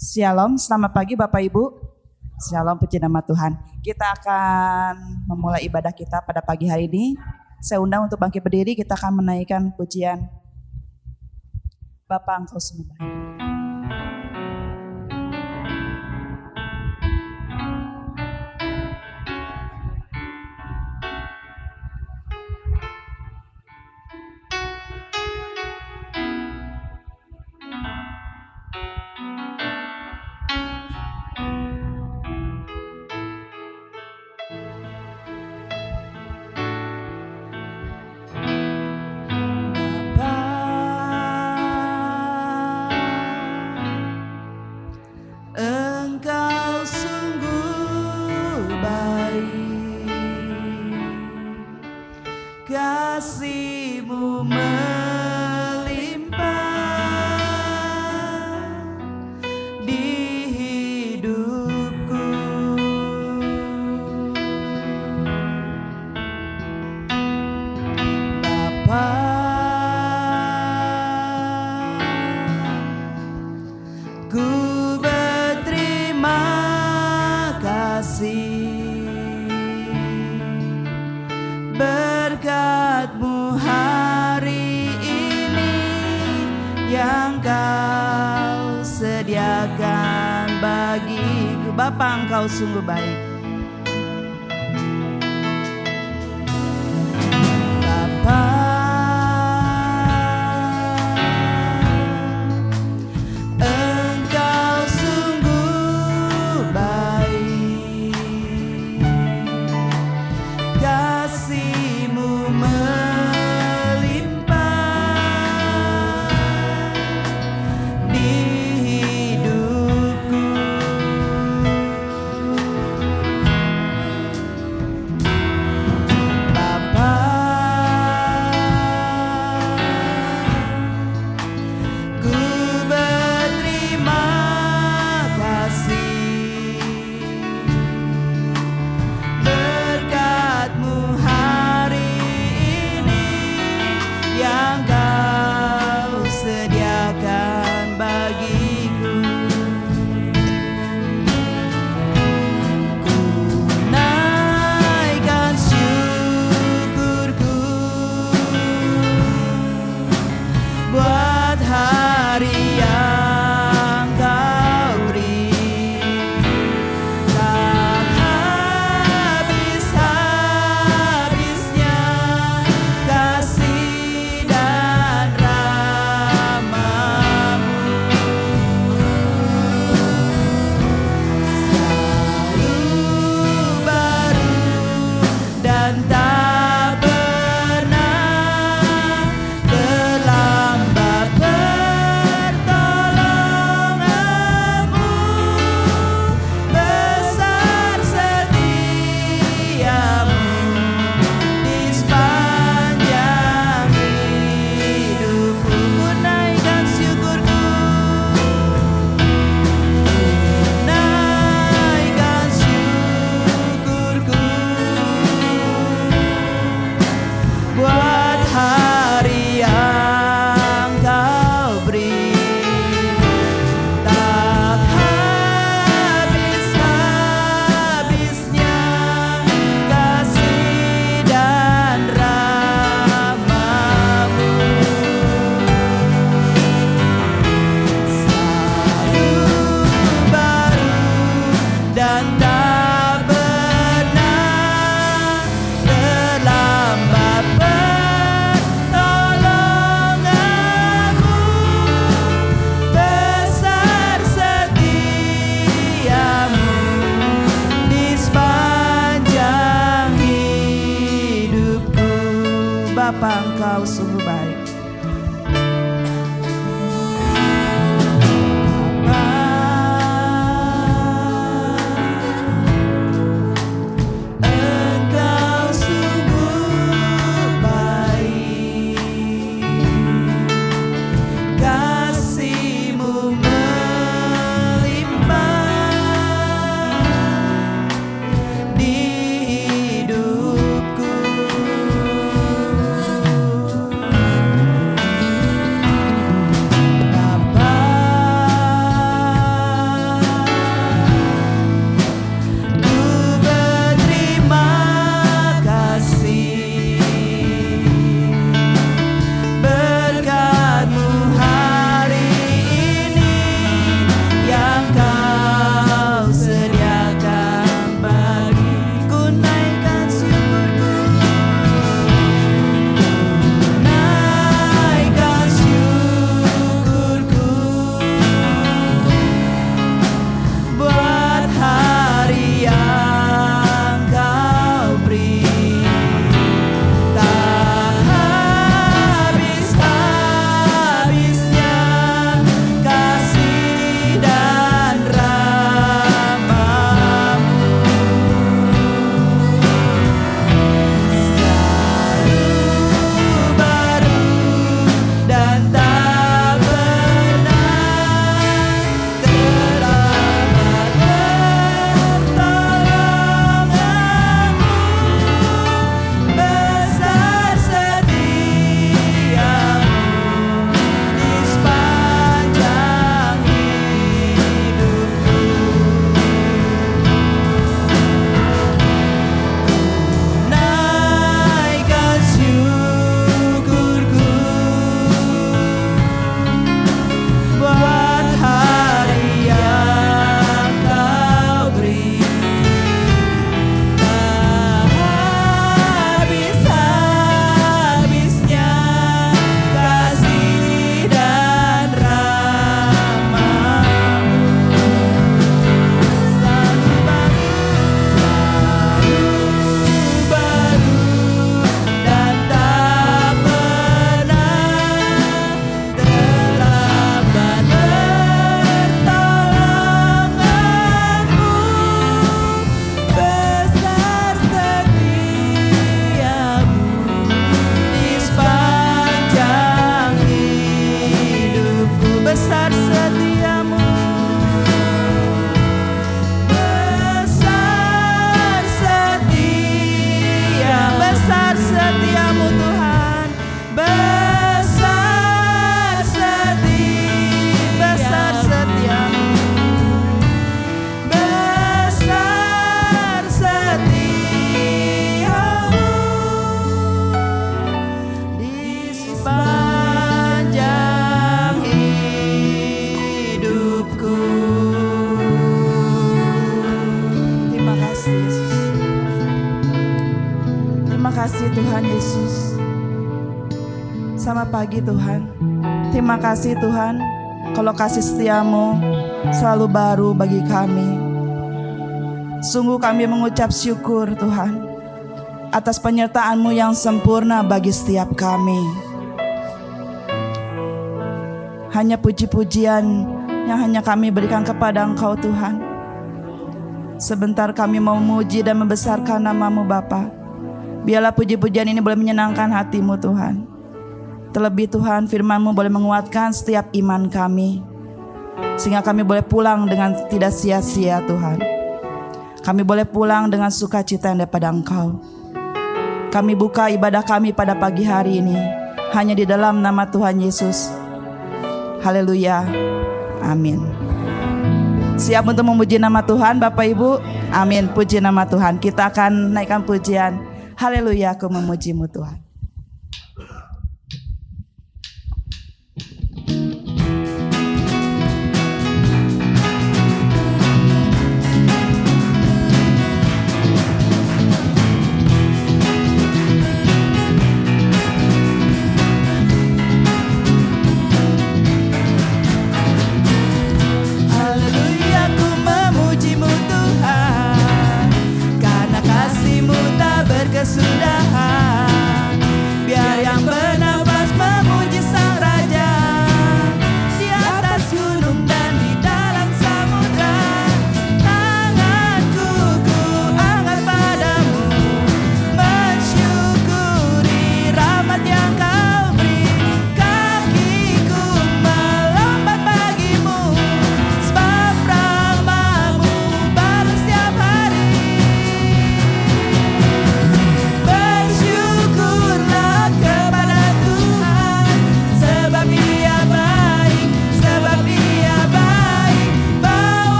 Shalom, selamat pagi Bapak Ibu. Shalom, puji nama Tuhan. Kita akan memulai ibadah kita pada pagi hari ini. Saya undang untuk bangkit berdiri, kita akan menaikkan pujian Bapa Engkau Sungguh Baik. Kasih-Mu melimpah di hidupku. Bapa, ku berterima kasih berkat-Mu hari ini yang Kau sediakan bagiku. Bapa, Engkau sungguh baik. Bapa, Engkau sungguh baik. Kasih-Mu melimpah di hidupku. kasih Tuhan Yesus. Selamat pagi Tuhan. Terima kasih Tuhan, kalau kasih setia-Mu selalu baru bagi kami. Sungguh kami mengucap syukur Tuhan atas penyertaan-Mu yang sempurna bagi setiap kami. Hanya puji-pujian yang hanya kami berikan kepada Engkau Tuhan. Sebentar kami mau memuji dan membesarkan nama-Mu Bapa. Biarlah puji-pujian ini boleh menyenangkan hati-Mu Tuhan. Terlebih Tuhan, firman-Mu boleh menguatkan setiap iman kami, sehingga kami boleh pulang dengan tidak sia-sia Tuhan. Kami boleh pulang dengan sukacita yang daripada Engkau. Kami buka ibadah kami pada pagi hari ini hanya di dalam nama Tuhan Yesus. Haleluya. Amin. Siap untuk memuji nama Tuhan Bapak Ibu? Amin. Puji nama Tuhan. Kita akan naikkan pujian. Haleluya, aku memuji-Mu Tuhan. Haleluya, aku memuji-Mu Tuhan, karena kasih-Mu tak berkesudahan.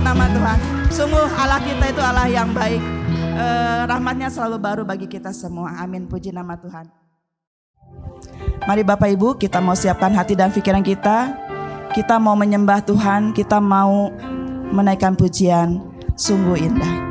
nama Tuhan. Sungguh Allah kita itu Allah yang baik. Rahmatnya selalu baru bagi kita semua. Amin, puji nama Tuhan. Mari Bapak Ibu, kita mau siapkan hati dan pikiran kita. Kita mau menyembah Tuhan, kita mau menaikkan pujian. Sungguh indah.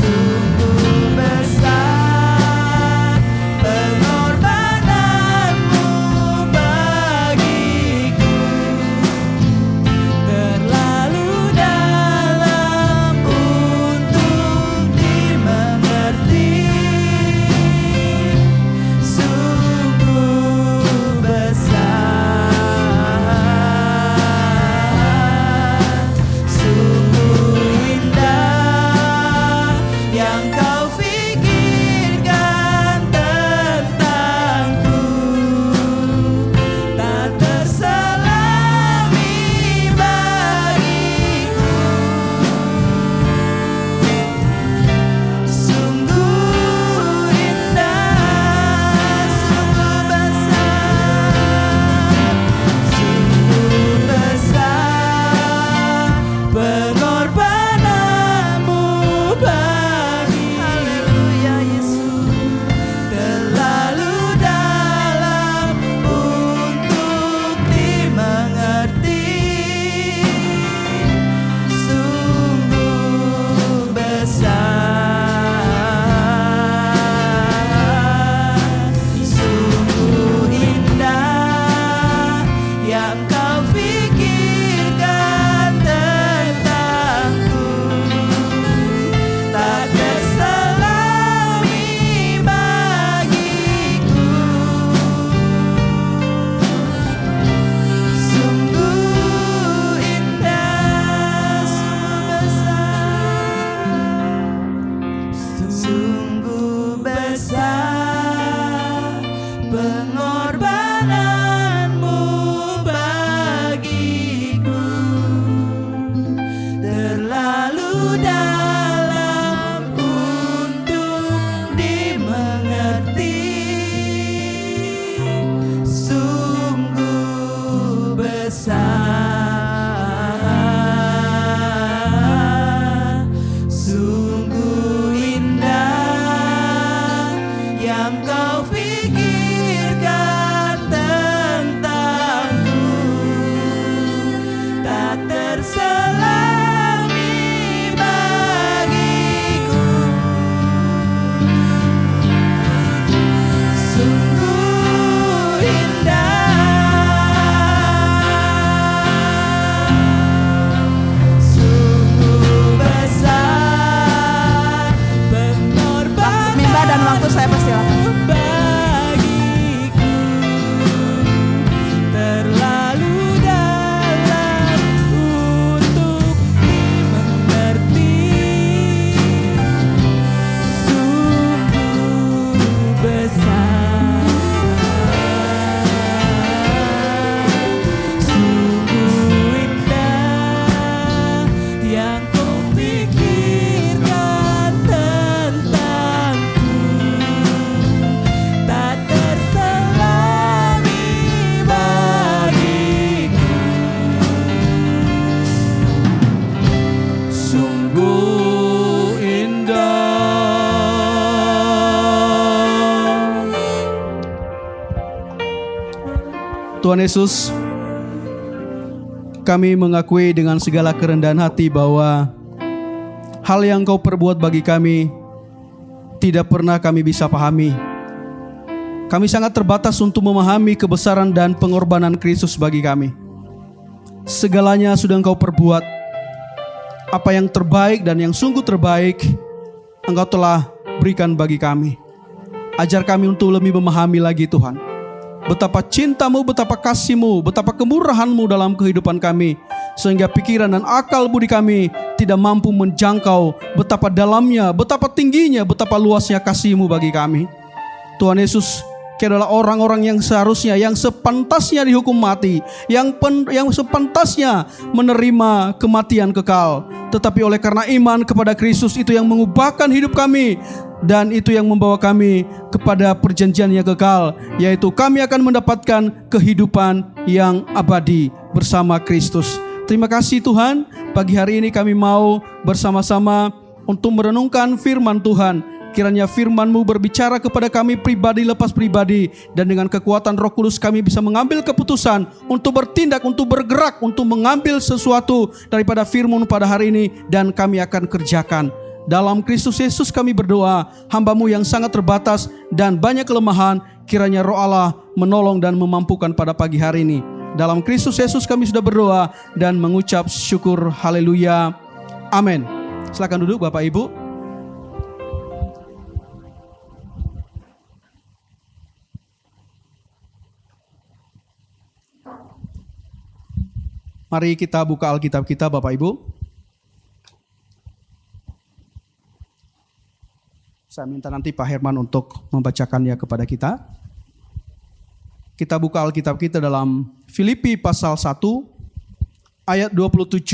Sungguh besar pengorbanan. kau pikirkan tentangku, tak terselami bagiku. Sungguh indah, sungguh besar pengorbanan. Mimba dan waktu saya persilakan. Bagiku terlalu dalam untuk dimengerti. Sungguh besar, sungguh indah yang kau pikirkan tentangku, tak terselami bagiku. Sungguh indah. Tuhan Yesus, kami mengakui dengan segala kerendahan hati bahwa hal yang Kau perbuat bagi kami tidak pernah kami bisa pahami. Kami sangat terbatas untuk memahami kebesaran dan pengorbanan Kristus bagi kami. Segalanya sudah Engkau perbuat. Apa yang terbaik dan yang sungguh terbaik Engkau telah berikan bagi kami. Ajar kami untuk lebih memahami lagi Tuhan, betapa cinta-Mu, betapa kasih-Mu, betapa kemurahan-Mu dalam kehidupan kami, sehingga pikiran dan akal budi kami tidak mampu menjangkau betapa dalamnya, betapa tingginya, betapa luasnya kasih-Mu bagi kami. Tuhan Yesus, Kau adalah orang-orang yang seharusnya, yang sepantasnya dihukum mati, yang sepantasnya menerima kematian kekal. Tetapi oleh karena iman kepada Kristus, itu yang mengubahkan hidup kami, dan itu yang membawa kami kepada perjanjian yang kekal, yaitu kami akan mendapatkan kehidupan yang abadi bersama Kristus. Terima kasih Tuhan, pagi hari ini kami mau bersama-sama untuk merenungkan firman Tuhan. Kiranya firman-Mu berbicara kepada kami pribadi lepas pribadi, dan dengan kekuatan Roh Kudus kami bisa mengambil keputusan untuk bertindak, untuk bergerak, untuk mengambil sesuatu daripada firman pada hari ini, dan kami akan kerjakan. Dalam Kristus Yesus kami berdoa, hamba-Mu yang sangat terbatas dan banyak kelemahan, kiranya Roh Allah menolong dan memampukan pada pagi hari ini. Dalam Kristus Yesus kami sudah berdoa dan mengucap syukur. Haleluya. Amin. Silakan duduk Bapak Ibu. Mari kita buka Alkitab kita Bapak Ibu. Saya minta nanti Pak Herman untuk membacakannya kepada kita. Kita buka Alkitab kita dalam Filipi pasal 1 ayat 27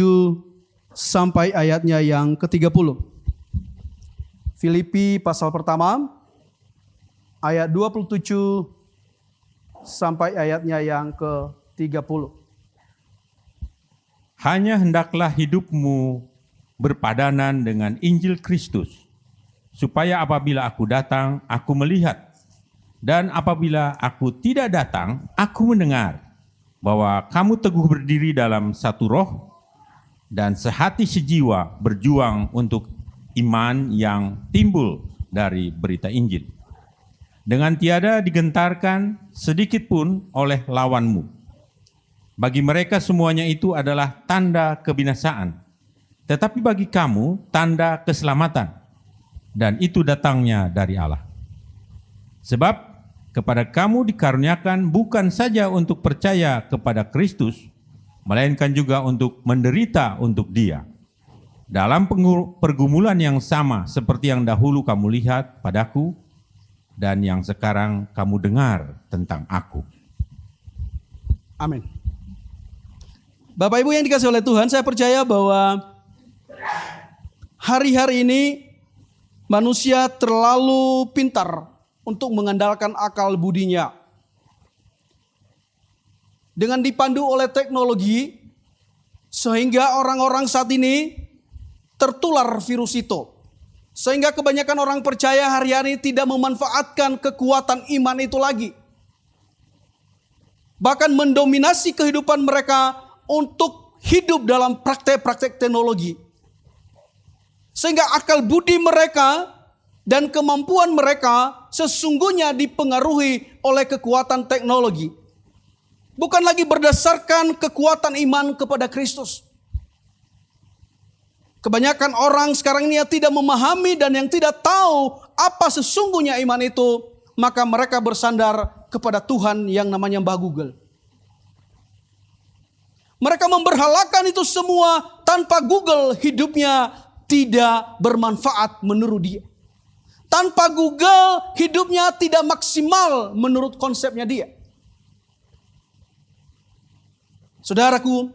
sampai ayatnya yang ke-30. Filipi pasal pertama ayat 27 sampai ayatnya yang ke-30. Hanya hendaklah hidupmu berpadanan dengan Injil Kristus, supaya apabila aku datang, aku melihat, dan apabila aku tidak datang, aku mendengar, bahwa kamu teguh berdiri dalam satu roh, dan sehati sejiwa berjuang untuk iman yang timbul dari berita Injil, dengan tiada digentarkan sedikit pun oleh lawanmu. Bagi mereka semuanya itu adalah tanda kebinasaan, tetapi bagi kamu tanda keselamatan, dan itu datangnya dari Allah. Sebab kepada kamu dikaruniakan bukan saja untuk percaya kepada Kristus, melainkan juga untuk menderita untuk Dia, dalam pergumulan yang sama seperti yang dahulu kamu lihat padaku, dan yang sekarang kamu dengar tentang aku. Amin. Bapak Ibu yang dikasihi oleh Tuhan, saya percaya bahwa hari-hari ini manusia terlalu pintar untuk mengandalkan akal budinya. Dengan dipandu oleh teknologi, sehingga orang-orang saat ini tertular virus itu. Sehingga kebanyakan orang percaya hari-hari tidak memanfaatkan kekuatan iman itu lagi. Bahkan mendominasi kehidupan mereka untuk hidup dalam praktek-praktek teknologi. Sehingga akal budi mereka dan kemampuan mereka sesungguhnya dipengaruhi oleh kekuatan teknologi. Bukan lagi berdasarkan kekuatan iman kepada Kristus. Kebanyakan orang sekarang ini yang tidak memahami dan yang tidak tahu apa sesungguhnya iman itu, maka mereka bersandar kepada Tuhan yang namanya Mbah Google. Mereka memberhalakan itu semua, tanpa Google hidupnya tidak bermanfaat menurut dia. Tanpa Google hidupnya tidak maksimal menurut konsepnya dia. Saudaraku,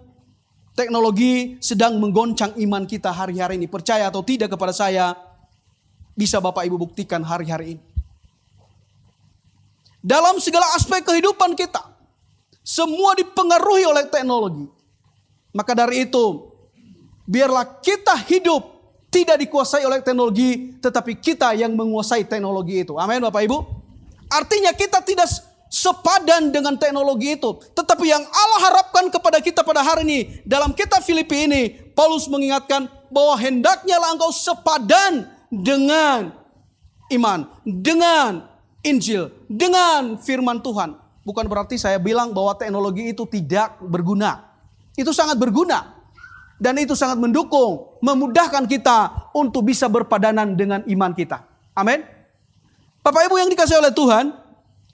teknologi sedang menggoncang iman kita hari-hari ini. Percaya atau tidak kepada saya, bisa Bapak Ibu buktikan hari-hari ini. Dalam segala aspek kehidupan kita, semua dipengaruhi oleh teknologi. Maka dari itu, biarlah kita hidup tidak dikuasai oleh teknologi, tetapi kita yang menguasai teknologi itu. Amin Bapak Ibu. Artinya kita tidak sepadan dengan teknologi itu. Tetapi yang Allah harapkan kepada kita pada hari ini, dalam kitab Filipi ini, Paulus mengingatkan bahwa hendaknya engkau sepadan dengan iman, dengan Injil, dengan firman Tuhan. Bukan berarti saya bilang bahwa teknologi itu tidak berguna. Itu sangat berguna. Dan itu sangat mendukung, memudahkan kita untuk bisa berpadanan dengan iman kita. Amin. Bapak Ibu yang dikasihi oleh Tuhan,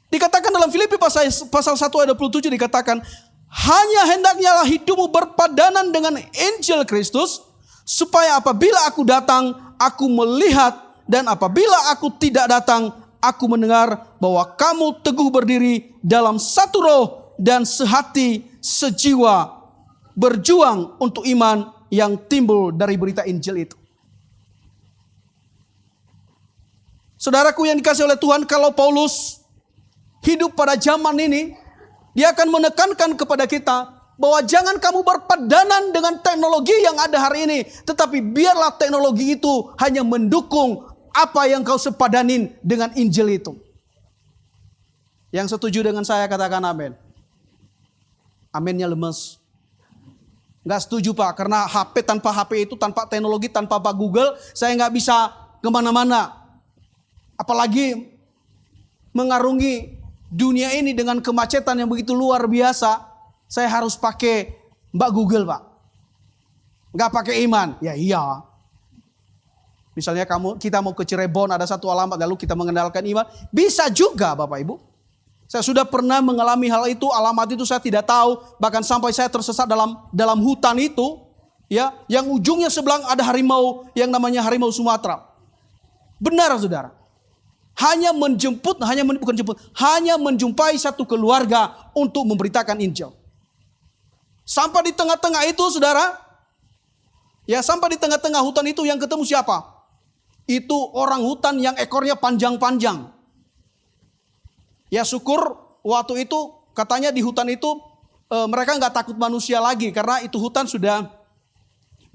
dikatakan dalam Filipi pasal 1 ayat 27 dikatakan, hanya hendaknya hidupmu berpadanan dengan Injil Kristus, supaya apabila aku datang, aku melihat, dan apabila aku tidak datang, aku mendengar bahwa kamu teguh berdiri dalam satu roh dan sehati sejiwa, berjuang untuk iman yang timbul dari berita Injil itu. Saudaraku yang dikasihi oleh Tuhan, kalau Paulus hidup pada zaman ini, dia akan menekankan kepada kita bahwa jangan kamu berpadanan dengan teknologi yang ada hari ini, tetapi biarlah teknologi itu hanya mendukung apa yang kau sepadanin dengan Injil itu. Yang setuju dengan saya katakan amin. Aminnya lemes. Gak setuju Pak, karena HP tanpa HP itu, tanpa teknologi, tanpa Pak Google, saya gak bisa kemana-mana. Apalagi mengarungi dunia ini dengan kemacetan yang begitu luar biasa, saya harus pakai Mbak Google Pak. Gak pakai iman, ya iya. Misalnya kita mau ke Cirebon, ada satu alamat, lalu kita mengenalkan iman, bisa juga Bapak Ibu. Saya sudah pernah mengalami hal itu, alamat itu saya tidak tahu, bahkan sampai saya tersesat dalam hutan itu, ya, yang ujungnya sebelah ada harimau yang namanya harimau Sumatera. Benar Saudara. Hanya menjumpai satu keluarga untuk memberitakan Injil. Sampai di tengah-tengah itu Saudara, ya sampai di tengah-tengah hutan itu yang ketemu siapa? Itu orang hutan yang ekornya panjang-panjang. Ya syukur waktu itu katanya di hutan itu mereka nggak takut manusia lagi karena itu hutan sudah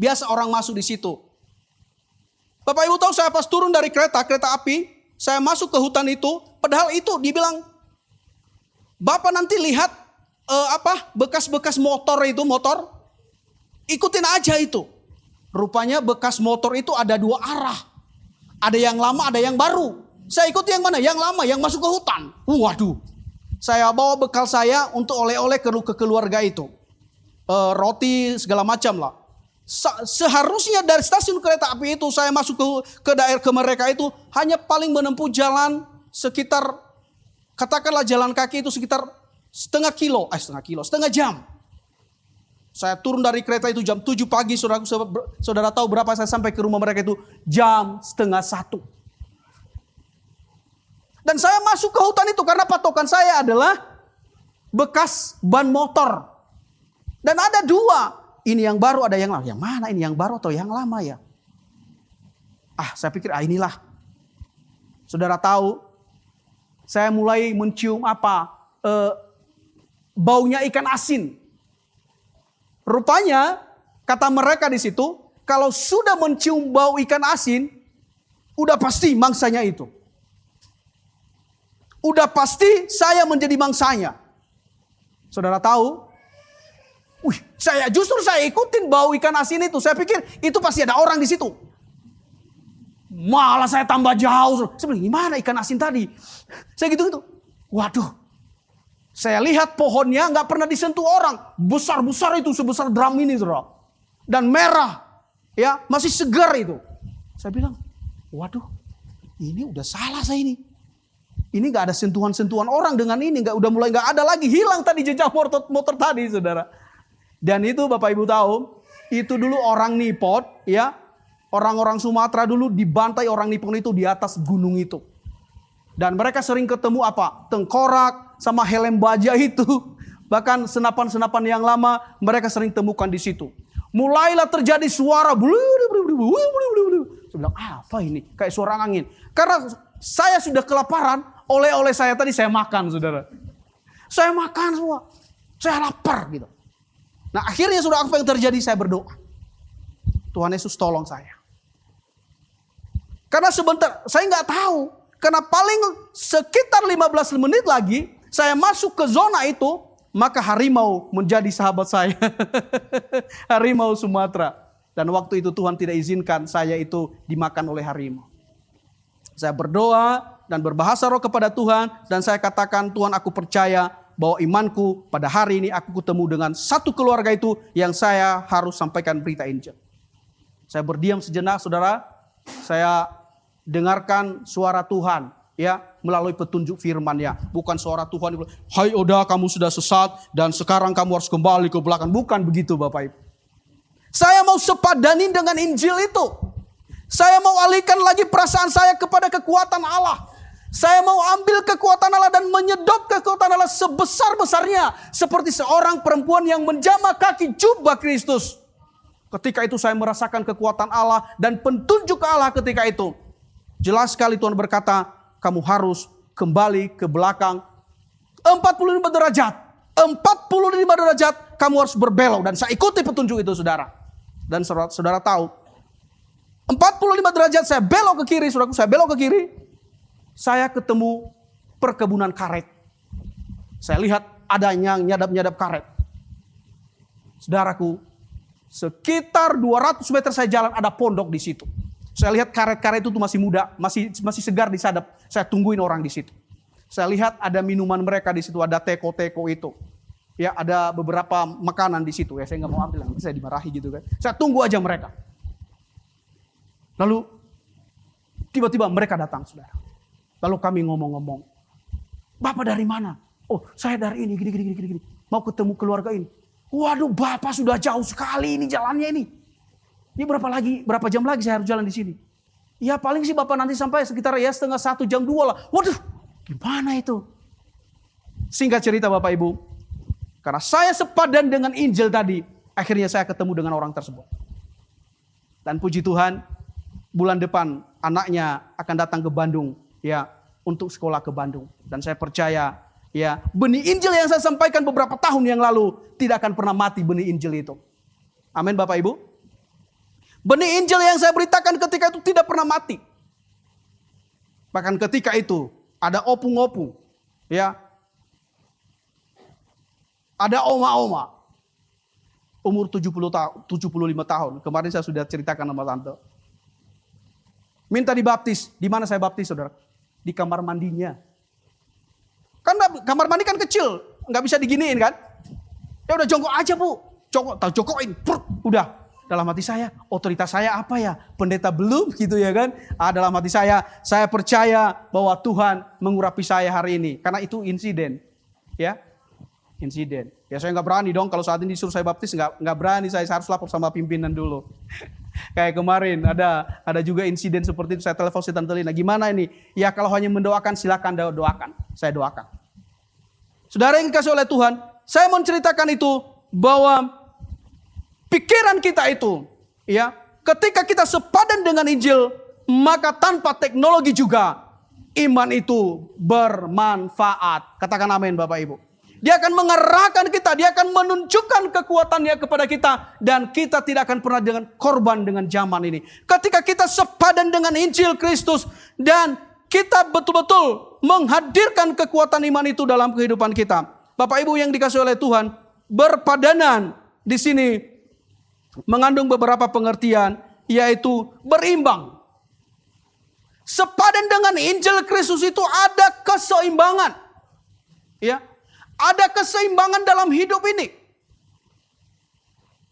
biasa orang masuk di situ. Bapak Ibu tahu saya pas turun dari kereta api, saya masuk ke hutan itu, padahal itu dibilang Bapak nanti lihat bekas-bekas motor, ikutin aja itu. Rupanya bekas motor itu ada dua arah, ada yang lama, ada yang baru. Saya ikuti yang mana? Yang lama, yang masuk ke hutan. Waduh, saya bawa bekal saya untuk oleh-oleh ke keluarga itu. Roti segala macam lah. Seharusnya dari stasiun kereta api itu saya masuk ke daerah ke mereka itu hanya paling menempuh jalan sekitar, katakanlah jalan kaki itu sekitar setengah jam. Saya turun dari kereta itu jam 7 pagi, saudara tahu berapa saya sampai ke rumah mereka itu? Jam 12:30. Dan saya masuk ke hutan itu karena patokan saya adalah bekas ban motor. Dan ada dua. Ini yang baru, ada yang lama. Yang mana ini, yang baru atau yang lama ya? Saya pikir inilah. Saudara tahu, saya mulai mencium baunya ikan asin. Rupanya, kata mereka di situ, kalau sudah mencium bau ikan asin, Udah pasti mangsanya itu. Udah pasti saya menjadi mangsanya. Saudara tahu? Saya ikutin bau ikan asin itu. Saya pikir itu pasti ada orang di situ. Malah saya tambah jauh. Saya bilang, gimana ikan asin tadi? Saya gitu-gitu. Waduh. Saya lihat pohonnya gak pernah disentuh orang. Besar-besar itu, sebesar drum ini, saudara. Dan merah. Ya, masih segar itu. Saya bilang, waduh, ini udah salah saya ini. Ini gak ada sentuhan-sentuhan orang dengan ini. Udah mulai gak ada lagi. Hilang tadi jejak motor tadi, saudara. Dan itu Bapak Ibu tahu, itu dulu orang Nippon, ya. Orang-orang Sumatera dulu dibantai orang Nippon itu di atas gunung itu. Dan mereka sering ketemu apa? Tengkorak sama helm baja itu. Bahkan senapan-senapan yang lama mereka sering temukan di situ. Mulailah terjadi suara. Saya bilang, apa ini? Kayak suara angin. Karena saya sudah kelaparan, oleh-oleh saya tadi saya makan, saudara. Saya makan semua. Saya lapar gitu. Nah akhirnya sudah apa yang terjadi? Saya berdoa. Tuhan Yesus tolong saya. Karena sebentar, saya nggak tahu. Karena paling sekitar 15 menit lagi, saya masuk ke zona itu, maka harimau menjadi sahabat saya. Harimau Sumatera. Dan waktu itu Tuhan tidak izinkan saya itu dimakan oleh harimau. Saya berdoa dan berbahasa roh kepada Tuhan. Dan saya katakan, Tuhan aku percaya bahwa imanku pada hari ini aku ketemu dengan satu keluarga itu yang saya harus sampaikan berita Injil. Saya berdiam sejenak, saudara. Saya dengarkan suara Tuhan, ya, melalui petunjuk firman-Nya. Bukan suara Tuhan, hai Oda kamu sudah sesat dan sekarang kamu harus kembali ke belakang. Bukan begitu Bapak Ibu. Saya mau sepadanin dengan Injil itu. Saya mau alihkan lagi perasaan saya kepada kekuatan Allah. Saya mau ambil kekuatan Allah dan menyedot kekuatan Allah sebesar-besarnya. Seperti seorang perempuan yang menjamah kaki jubah Kristus. Ketika itu saya merasakan kekuatan Allah dan petunjuk Allah ketika itu. Jelas sekali Tuhan berkata, kamu harus kembali ke belakang 45 derajat. 45 derajat kamu harus berbelok. Dan saya ikuti petunjuk itu saudara. Dan saudara tahu, 45 derajat saya belok ke kiri, saudaraku, saya belok ke kiri. Saya ketemu perkebunan karet. Saya lihat ada yang nyadap-nyadap karet. Saudaraku, sekitar 200 meter saya jalan ada pondok di situ. Saya lihat karet-karet itu masih muda, masih segar disadap. Saya tungguin orang di situ. Saya lihat ada minuman mereka di situ, ada teko-teko itu. Ya, ada beberapa makanan di situ. Ya, saya nggak mau ambil, nanti saya dimarahi gitu kan. Saya tunggu aja mereka. Lalu tiba-tiba mereka datang, saudara. Lalu kami ngomong-ngomong. Bapak dari mana? Oh, saya dari ini, gini. Mau ketemu keluarga ini. Waduh, Bapak sudah jauh sekali ini jalannya ini. Ini berapa jam lagi saya harus jalan di sini? Ya paling sih Bapak nanti sampai sekitar ya setengah 1 jam 2 lah. Waduh, gimana itu? Singkat cerita Bapak Ibu, karena saya sepadan dengan Injil tadi, akhirnya saya ketemu dengan orang tersebut. Dan puji Tuhan, bulan depan anaknya akan datang ke Bandung, ya, untuk sekolah ke Bandung. Dan saya percaya, ya, benih Injil yang saya sampaikan beberapa tahun yang lalu tidak akan pernah mati benih Injil itu. Amin Bapak Ibu. Benih Injil yang saya beritakan ketika itu tidak pernah mati. Bahkan ketika itu ada opung-opung, ya. Ada oma-oma umur 75 tahun. Kemarin saya sudah ceritakan sama tante. Minta dibaptis. Di mana saya baptis, saudara? Di kamar mandinya. Kan kamar mandi kan kecil, nggak bisa diginiin kan? Ya udah jongkok aja bu, jongkokin, udah. Dalam hati saya, otoritas saya apa ya? Pendeta belum gitu ya kan? Dalam hati saya percaya bahwa Tuhan mengurapi saya hari ini. Karena itu insiden. Ya, insiden. Ya saya nggak berani dong kalau saat ini disuruh saya baptis, nggak berani, saya harus lapor sama pimpinan dulu. Kayak kemarin ada juga insiden seperti itu, saya telepon si Tante Lina, gimana ini? Ya kalau hanya mendoakan silakan doakan, saya doakan. Saudara yang dikasih oleh Tuhan, saya mau ceritakan itu bahwa pikiran kita itu, ya, ketika kita sepadan dengan Injil, maka tanpa teknologi juga iman itu bermanfaat. Katakan amin Bapak Ibu. Dia akan mengerahkan kita, dia akan menunjukkan kekuatannya kepada kita. Dan kita tidak akan pernah dengan korban dengan zaman ini. Ketika kita sepadan dengan Injil Kristus dan kita betul-betul menghadirkan kekuatan iman itu dalam kehidupan kita. Bapak Ibu yang dikasihi oleh Tuhan, berpadanan di sini mengandung beberapa pengertian, yaitu berimbang. Sepadan dengan Injil Kristus itu ada keseimbangan. Ya. Ada keseimbangan dalam hidup ini.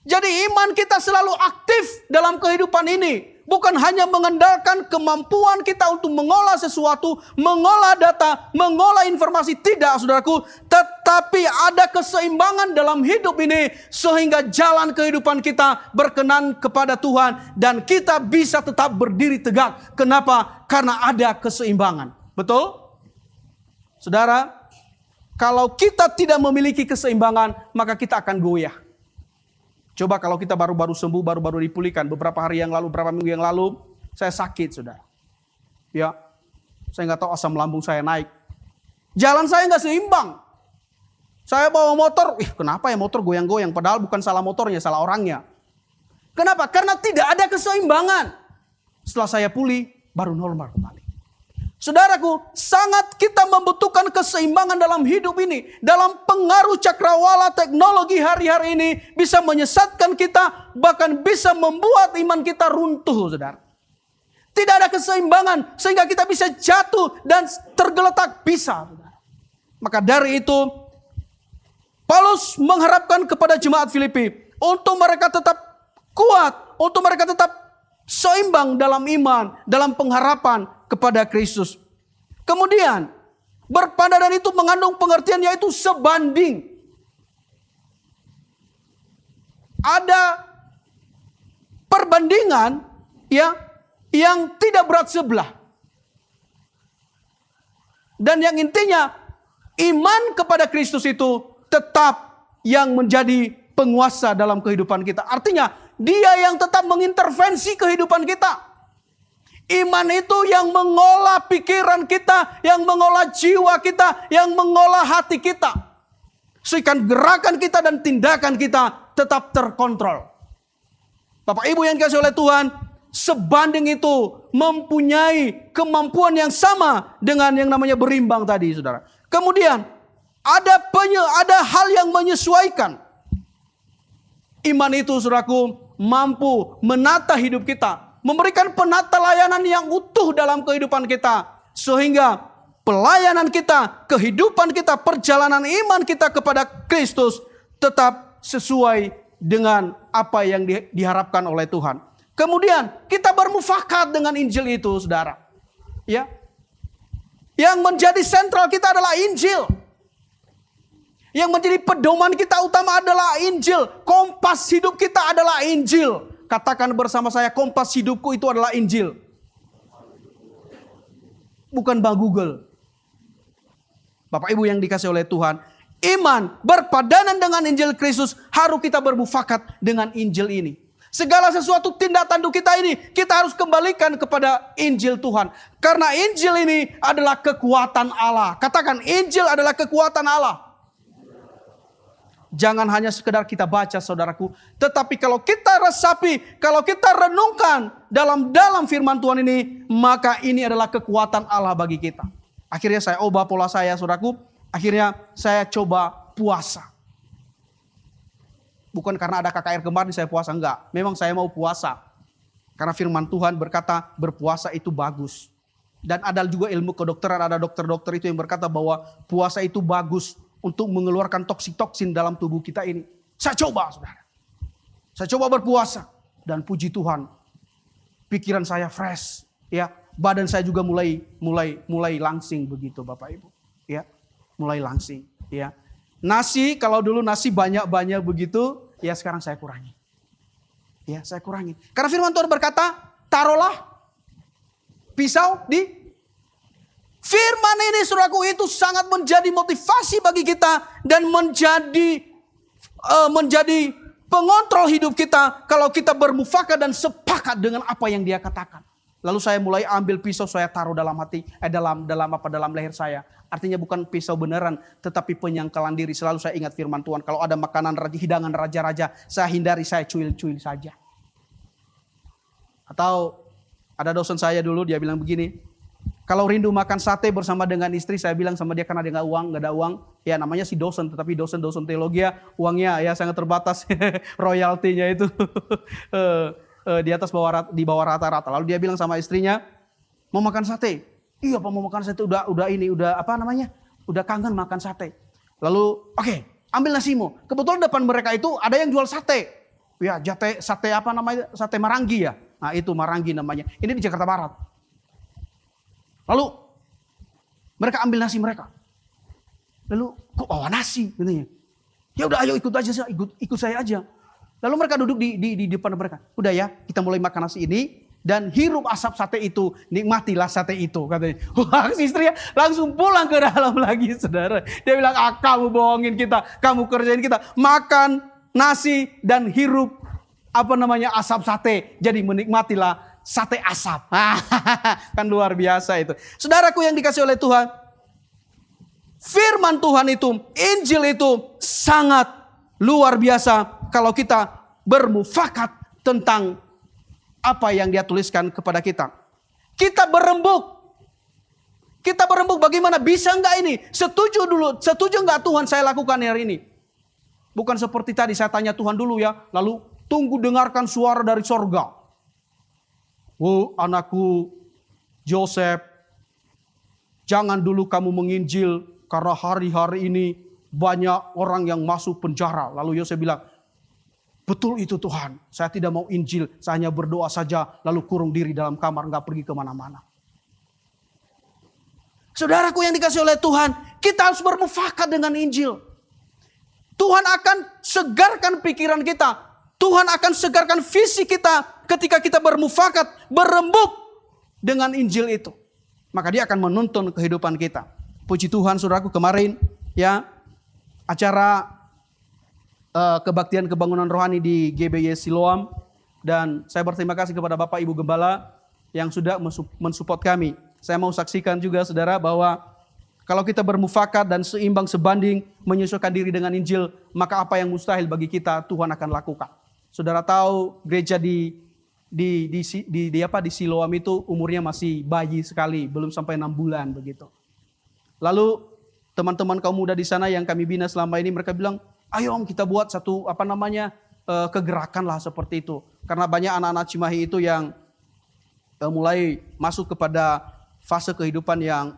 Jadi iman kita selalu aktif dalam kehidupan ini. Bukan hanya mengandalkan kemampuan kita untuk mengolah sesuatu, mengolah data, mengolah informasi. Tidak, saudaraku. Tetapi ada keseimbangan dalam hidup ini. Sehingga jalan kehidupan kita berkenan kepada Tuhan. Dan kita bisa tetap berdiri tegak. Kenapa? Karena ada keseimbangan. Betul? Saudara, kalau kita tidak memiliki keseimbangan, maka kita akan goyah. Coba kalau kita baru-baru sembuh, baru-baru dipulihkan. Beberapa hari yang lalu, beberapa minggu yang lalu, saya sakit, saudara. Ya, saya nggak tahu asam lambung saya naik. Jalan saya nggak seimbang. Saya bawa motor, kenapa ya motor goyang-goyang? Padahal bukan salah motornya, salah orangnya. Kenapa? Karena tidak ada keseimbangan. Setelah saya pulih, baru normal kembali. Saudaraku, sangat kita membutuhkan keseimbangan dalam hidup ini. Dalam pengaruh cakrawala teknologi hari-hari ini bisa menyesatkan kita, bahkan bisa membuat iman kita runtuh, saudara. Tidak ada keseimbangan sehingga kita bisa jatuh dan tergeletak, bisa, saudara. Maka dari itu, Paulus mengharapkan kepada jemaat Filipi untuk mereka tetap kuat, untuk mereka tetap seimbang dalam iman, dalam pengharapan kepada Kristus. Kemudian berpadanan itu mengandung pengertian yaitu sebanding. Ada perbandingan ya yang tidak berat sebelah. Dan yang intinya iman kepada Kristus itu tetap yang menjadi penguasa dalam kehidupan kita. Artinya dia yang tetap mengintervensi kehidupan kita. Iman itu yang mengolah pikiran kita, yang mengolah jiwa kita, yang mengolah hati kita. Sehingga gerakan kita dan tindakan kita tetap terkontrol. Bapak Ibu yang dikasihi oleh Tuhan, sebanding itu mempunyai kemampuan yang sama dengan yang namanya berimbang tadi, saudara. Kemudian ada hal yang menyesuaikan. Iman itu, saudaraku, mampu menata hidup kita. Memberikan penata layanan yang utuh dalam kehidupan kita. Sehingga pelayanan kita, kehidupan kita, perjalanan iman kita kepada Kristus tetap sesuai dengan apa yang diharapkan oleh Tuhan. Kemudian kita bermufakat dengan Injil itu, saudara. Ya. Yang menjadi sentral kita adalah Injil. Yang menjadi pedoman kita utama adalah Injil. Kompas hidup kita adalah Injil. Katakan bersama saya, kompas hidupku itu adalah Injil. Bukan Bang Google. Bapak Ibu yang dikasihi oleh Tuhan, iman berpadanan dengan Injil Kristus, harus kita bermufakat dengan Injil ini. Segala sesuatu tindak tanduk kita ini, kita harus kembalikan kepada Injil Tuhan. Karena Injil ini adalah kekuatan Allah. Katakan, Injil adalah kekuatan Allah. Jangan hanya sekedar kita baca, saudaraku. Tetapi kalau kita resapi, kalau kita renungkan dalam firman Tuhan ini, maka ini adalah kekuatan Allah bagi kita. Akhirnya saya ubah pola saya, saudaraku. Akhirnya saya coba puasa. Bukan karena ada KKR kemarin saya puasa, enggak. Memang saya mau puasa. Karena firman Tuhan berkata berpuasa itu bagus. Dan ada juga ilmu kedokteran, ada dokter-dokter itu yang berkata bahwa puasa itu bagus untuk mengeluarkan toksin-toksin dalam tubuh kita ini. Saya coba, saudara. Saya coba berpuasa. Dan puji Tuhan, pikiran saya fresh. Ya, badan saya juga mulai langsing begitu, Bapak Ibu. Ya, mulai langsing. Ya, nasi, kalau dulu nasi banyak-banyak begitu, ya sekarang saya kurangi. Ya, saya kurangi. Karena firman Tuhan berkata, taruhlah pisau di firman ini, saudaraku, itu sangat menjadi motivasi bagi kita dan menjadi pengontrol hidup kita kalau kita bermufakat dan sepakat dengan apa yang dia katakan. Lalu saya mulai ambil pisau, saya taruh dalam hati, dalam leher saya. artinya bukan pisau beneran, tetapi penyangkalan diri. Selalu saya ingat firman Tuhan, kalau ada makanan hidangan raja-raja, saya hindari, saya cuil-cuil saja. Atau ada dosen saya dulu, dia bilang begini, kalau rindu makan sate bersama dengan istri, saya bilang sama dia karena dia nggak ada uang, ya namanya si dosen, tetapi dosen teologi ya, uangnya ya sangat terbatas, royaltinya itu di bawah rata-rata. Lalu dia bilang sama istrinya, mau makan sate? Iya Pak, mau makan sate, udah kangen makan sate. Lalu oke, ambil nasimu. Kebetulan depan mereka itu ada yang jual sate. Ya, sate apa namanya? Sate Marangi ya. Nah, itu Marangi namanya. Ini di Jakarta Barat. Lalu mereka ambil nasi mereka. Lalu kok bawa nasi katanya. Ya udah ayo ikut saya aja. Lalu mereka duduk di depan mereka. Udah ya, kita mulai makan nasi ini dan hirup asap sate itu, nikmatilah sate itu katanya. Wah, si istrinya langsung pulang ke dalam lagi, saudara. Dia bilang, kamu bohongin kita, kamu kerjain kita, makan nasi dan hirup asap sate. Jadi menikmatilah sate asap. Kan luar biasa itu. Saudaraku yang dikasih oleh Tuhan, firman Tuhan itu, Injil itu sangat luar biasa kalau kita bermufakat tentang apa yang dia tuliskan kepada kita. Kita berembuk bagaimana bisa enggak ini? Setuju enggak Tuhan saya lakukan hari ini? Bukan seperti tadi saya tanya Tuhan dulu ya, lalu tunggu dengarkan suara dari sorga. Oh anakku Joseph, jangan dulu kamu menginjil karena hari-hari ini banyak orang yang masuk penjara. Lalu Yosef bilang, betul itu Tuhan, saya tidak mau injil, saya hanya berdoa saja lalu kurung diri dalam kamar, gak pergi kemana-mana. Saudaraku yang dikasih oleh Tuhan, kita harus bermufakat dengan Injil. Tuhan akan segarkan pikiran kita. Tuhan akan segarkan visi kita ketika kita bermufakat, berembuk dengan Injil itu. Maka dia akan menuntun kehidupan kita. Puji Tuhan saudaraku, kemarin ya acara kebaktian kebangunan rohani di GBY Siloam. Dan saya berterima kasih kepada Bapak Ibu Gembala yang sudah mensupport kami. Saya mau saksikan juga saudara bahwa kalau kita bermufakat dan seimbang sebanding menyesuaikan diri dengan Injil, maka apa yang mustahil bagi kita Tuhan akan lakukan. Saudara tahu gereja di Siloam itu umurnya masih bayi sekali, belum sampai 6 bulan begitu. Lalu teman-teman kaum muda di sana yang kami bina selama ini, mereka bilang, ayo om kita buat satu kegerakan lah seperti itu. Karena banyak anak-anak Cimahi itu yang mulai masuk kepada fase kehidupan yang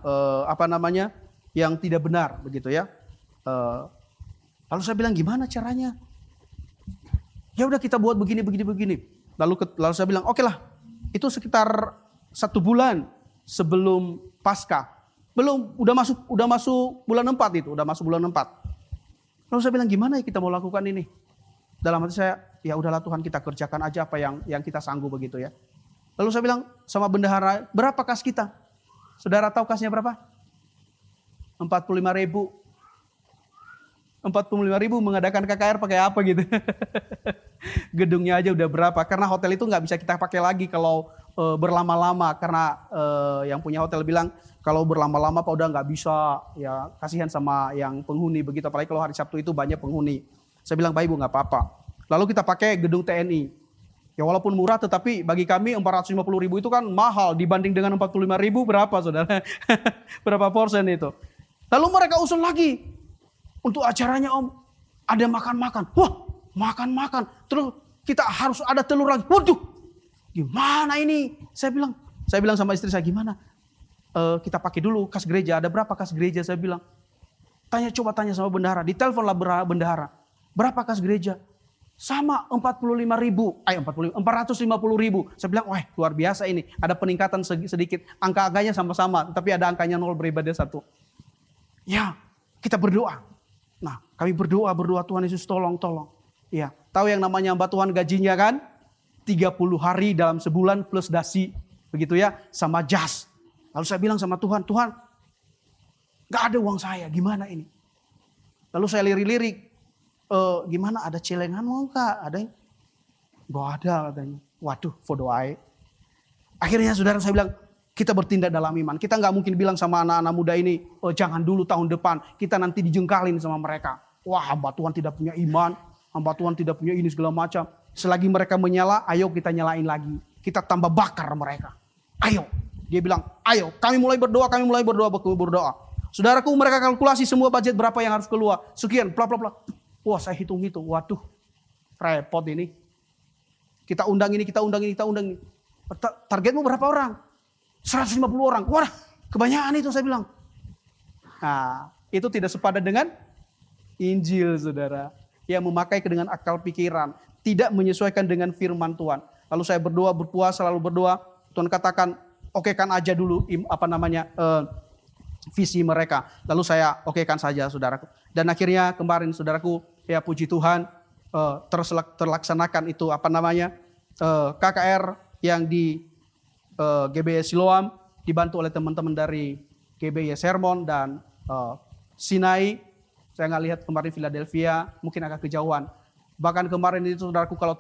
yang tidak benar begitu ya. Lalu saya bilang gimana caranya? Ya udah kita buat begini. Lalu saya bilang oke lah, itu sekitar 1 bulan sebelum Paskah. Udah masuk bulan 4 itu, udah masuk bulan 4. Lalu saya bilang gimana ya kita mau lakukan ini? Dalam hati saya, ya udahlah Tuhan kita kerjakan aja apa yang kita sanggup begitu ya. Lalu saya bilang sama bendahara, berapa kas kita? Saudara tahu kasnya berapa? 45.000. 45.000 mengadakan KKR pakai apa gitu. Gedungnya aja udah berapa. Karena hotel itu nggak bisa kita pakai lagi kalau berlama-lama. Karena yang punya hotel bilang kalau berlama-lama Pak udah nggak bisa. Ya kasihan sama yang penghuni begitu. Apalagi kalau hari Sabtu itu banyak penghuni. Saya bilang Pak Ibu nggak apa-apa. Lalu kita pakai gedung TNI. Ya walaupun murah tetapi bagi kami 450.000 itu kan mahal. Dibanding dengan 45.000 berapa saudara? Berapa persen itu? Lalu mereka usul lagi. Untuk acaranya om, ada makan-makan. Wah, makan-makan. Terus kita harus ada telur lagi. Waduh, gimana ini? Saya bilang sama istri saya, gimana? Kita pakai dulu kas gereja. Ada berapa kas gereja? Saya bilang. Coba tanya sama bendahara. Diteleponlah bendahara. Berapa kas gereja? Sama 450.000. Saya bilang, wah luar biasa ini. Ada peningkatan sedikit. Angka-angkanya sama-sama. Tapi ada angkanya 0 beribadah 1. Ya, kita berdoa. Nah, kami berdoa Tuhan Yesus tolong. Ya, tahu yang namanya hamba Tuhan gajinya kan? 30 hari dalam sebulan plus dasi. Begitu ya, sama jas. Lalu saya bilang sama Tuhan, gak ada uang saya, gimana ini? Lalu saya lirik-lirik, gimana ada celengan mau gak? Ada yang? Gak ada katanya. Waduh, fodo ae. Akhirnya saudara saya bilang, Kita bertindak dalam iman. Kita nggak mungkin bilang sama anak-anak muda ini, oh, jangan dulu tahun depan. Kita nanti dijengkalin sama mereka. Wah, hamba Tuhan tidak punya iman. Hamba Tuhan tidak punya ini segala macam. Selagi mereka menyala, ayo kita nyalain lagi. Kita tambah bakar mereka. Ayo. Dia bilang, ayo kami mulai berdoa. Saudaraku, mereka kalkulasi semua budget berapa yang harus keluar. Sekian, bla bla bla. Wah, saya hitung-hitung. Waduh, repot ini. Kita undang ini. Targetmu berapa orang? 150 orang. Wah, kebanyakan itu saya bilang. Nah, itu tidak sepadan dengan Injil, saudara. Yang memakai dengan akal pikiran. Tidak menyesuaikan dengan firman Tuhan. Lalu saya berdoa, berpuasa, lalu berdoa. Tuhan katakan, okekan aja dulu visi mereka. Lalu saya okekan saja, saudaraku. Dan akhirnya kemarin, saudaraku, ya puji Tuhan, terlaksanakan itu KKR yang di GBI Siloam, dibantu oleh teman-teman dari GBI Sermon dan Sinai. Saya nggak lihat kemarin Philadelphia, mungkin agak kejauhan. Bahkan kemarin itu, saudaraku, kalau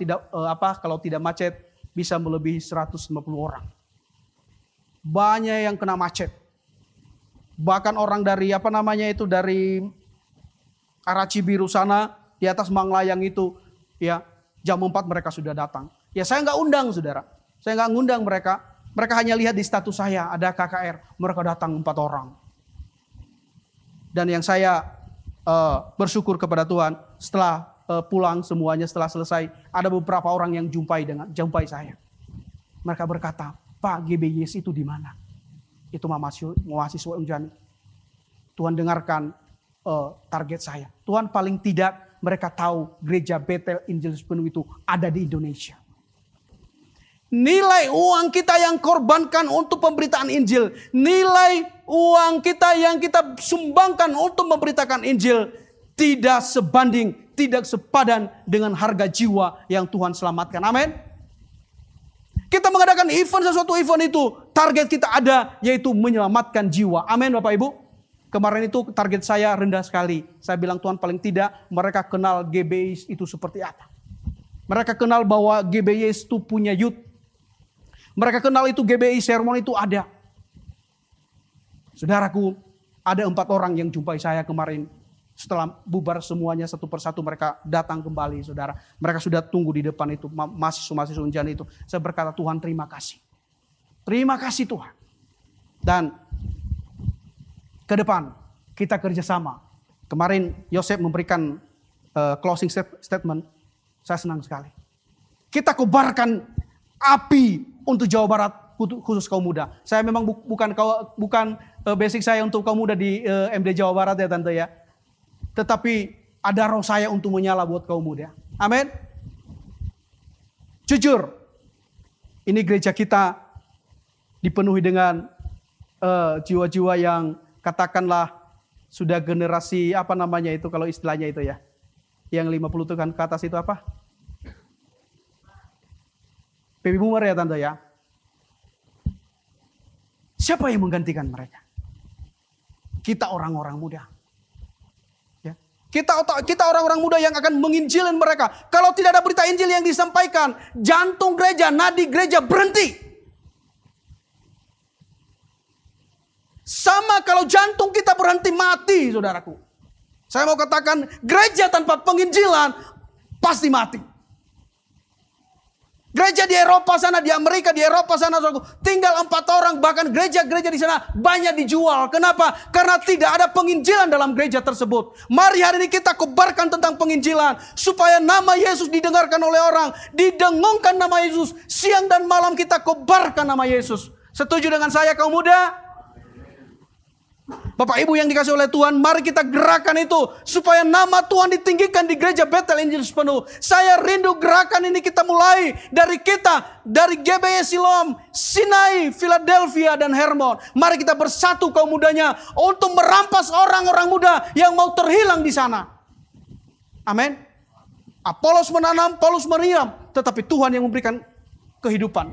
tidak macet bisa melebihi 150 orang. Banyak yang kena macet. Bahkan orang dari dari arah Cibiru sana, di atas Manglayang itu, ya jam 4 mereka sudah datang. Ya saya nggak undang, saudara. Saya nggak ngundang mereka. Mereka hanya lihat di status saya ada KKR. Mereka datang 4 orang. Dan yang saya bersyukur kepada Tuhan, setelah pulang semuanya, setelah selesai, ada beberapa orang yang jumpai saya. Mereka berkata, Pak, GBYS itu di mana? Itu mahasiswa Unjani. Tuhan dengarkan target saya. Tuhan paling tidak mereka tahu gereja Bethel Injil Penuh itu ada di Indonesia. Nilai uang kita yang korbankan untuk pemberitaan Injil. Nilai uang kita yang kita sumbangkan untuk memberitakan Injil. Tidak sebanding, tidak sepadan dengan harga jiwa yang Tuhan selamatkan. Amin. Kita mengadakan sesuatu event itu. Target kita ada, yaitu menyelamatkan jiwa. Amin, Bapak Ibu. Kemarin itu target saya rendah sekali. Saya bilang, Tuhan, paling tidak mereka kenal GBI itu seperti apa. Mereka kenal bahwa GBI itu punya youth. Mereka kenal itu GBI Sermon itu ada. Saudaraku, ada 4 orang yang jumpai saya kemarin. Setelah bubar semuanya satu persatu, mereka datang kembali, saudara. Mereka sudah tunggu di depan itu, mahasiswa Unjani itu. Saya berkata, Tuhan, terima kasih. Terima kasih, Tuhan. Dan ke depan kita kerjasama. Kemarin Yosef memberikan closing statement. Saya senang sekali. Kita kobarkan api untuk Jawa Barat, khusus kaum muda. Saya memang bukan basic saya untuk kaum muda di MD Jawa Barat ya, Tante ya. Tetapi ada roh saya untuk menyala buat kaum muda. Amin. Jujur, ini gereja kita dipenuhi dengan jiwa-jiwa yang katakanlah sudah generasi kalau istilahnya itu ya. Yang 50 itu kan ke atas itu apa? Baby boomer ya, Tante ya. Siapa yang menggantikan mereka? Kita orang-orang muda. Ya. Kita orang-orang muda yang akan menginjilin mereka. Kalau tidak ada berita Injil yang disampaikan, jantung gereja, nadi gereja berhenti. Sama kalau jantung kita berhenti, mati, saudaraku. Saya mau katakan, gereja tanpa penginjilan pasti mati. Gereja di Eropa sana, di Amerika, di Eropa sana, tinggal 4 orang. Bahkan gereja-gereja di sana banyak dijual. Kenapa? Karena tidak ada penginjilan dalam gereja tersebut. Mari hari ini kita kobarkan tentang penginjilan. Supaya nama Yesus didengarkan oleh orang. Didengungkan nama Yesus. Siang dan malam kita kobarkan nama Yesus. Setuju dengan saya kaum muda? Bapak Ibu yang dikasih oleh Tuhan, mari kita gerakan itu supaya nama Tuhan ditinggikan di gereja Bethel Injil Penuh. Saya rindu gerakan ini kita mulai dari GBI Siloam, Sinai, Philadelphia dan Hermon. Mari kita bersatu kaum mudanya untuk merampas orang-orang muda yang mau terhilang di sana. Amin. Apolos menanam, Paulus menyiram, tetapi Tuhan yang memberikan kehidupan.